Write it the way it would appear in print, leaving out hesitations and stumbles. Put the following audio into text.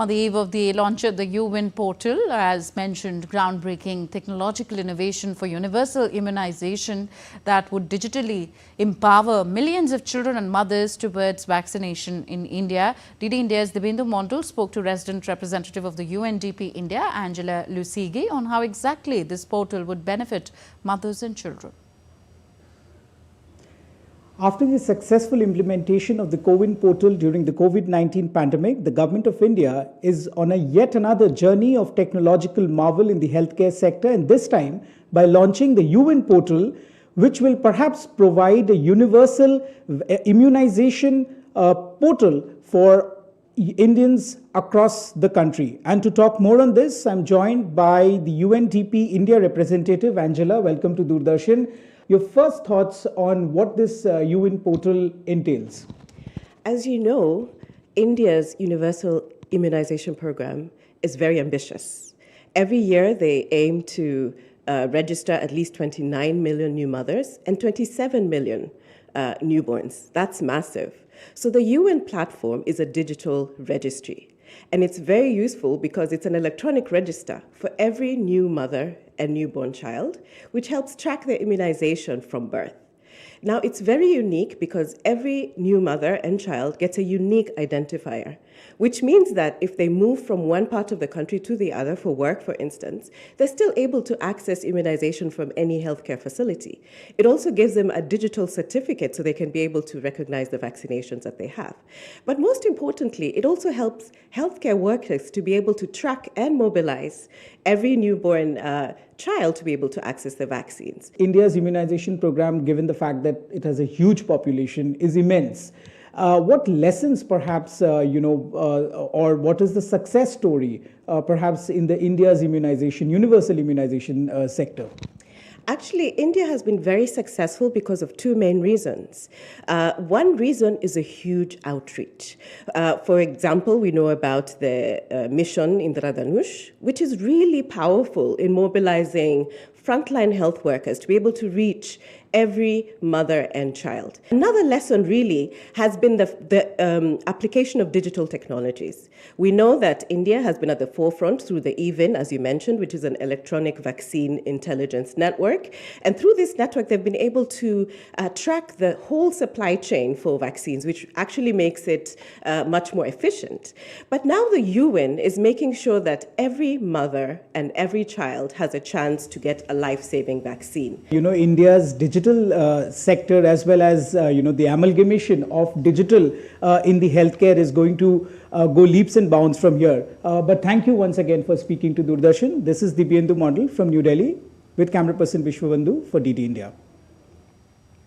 On the eve of the launch of the UWIN portal, as mentioned, groundbreaking technological innovation for universal immunization that would digitally empower millions of children and mothers towards vaccination in India. DD India's Dibyendu Mondal spoke to resident representative of the UNDP India, Angela Lusigi, on how exactly this portal would benefit mothers and children. After the successful implementation of the CoWIN portal during the COVID-19 pandemic, the Government of India is on a yet another journey of technological marvel in the healthcare sector, and this time by launching the UWIN portal, which will perhaps provide a universal immunization portal for Indians across the country. And to talk more on this, I'm joined by the UNDP India representative, Angela. Welcome to Doordarshan. Your first thoughts on what this UWIN portal entails? As you know, India's universal immunization program is very ambitious. Every year they aim to register at least 29 million new mothers and 27 million newborns. That's massive. So the UWIN platform is a digital registry. And it's very useful because it's an electronic register for every new mother and newborn child, which helps track their immunization from birth. Now, it's very unique because every new mother and child gets a unique identifier, which means that if they move from one part of the country to the other for work, for instance, they're still able to access immunization from any healthcare facility. It also gives them a digital certificate so they can be able to recognize the vaccinations that they have. But most importantly, it also helps healthcare workers to be able to track and mobilize every newborn child to be able to access the vaccines. India's immunization program, given the fact that it has a huge population, is immense. What lessons perhaps, or what is the success story perhaps in the India's immunization, universal immunization sector? Actually, India has been very successful because of two main reasons. One reason is a huge outreach. For example, we know about the mission Indradhanush, which is really powerful in mobilizing frontline health workers to be able to reach every mother and child. Another lesson really has been the application of digital technologies. We know that India has been at the forefront through the EVIN, as you mentioned, which is an electronic vaccine intelligence network. And through this network, they've been able to track the whole supply chain for vaccines, which actually makes it much more efficient. But now the UWIN is making sure that every mother and every child has a chance to get a life-saving vaccine. You know, India's digital sector, as well as the amalgamation of digital in the healthcare, is going to go leaps and bounds from here. But thank you once again for speaking to Doordarshan. This is Dibyendu Mondal from New Delhi with camera person Vishwabandhu for DD India.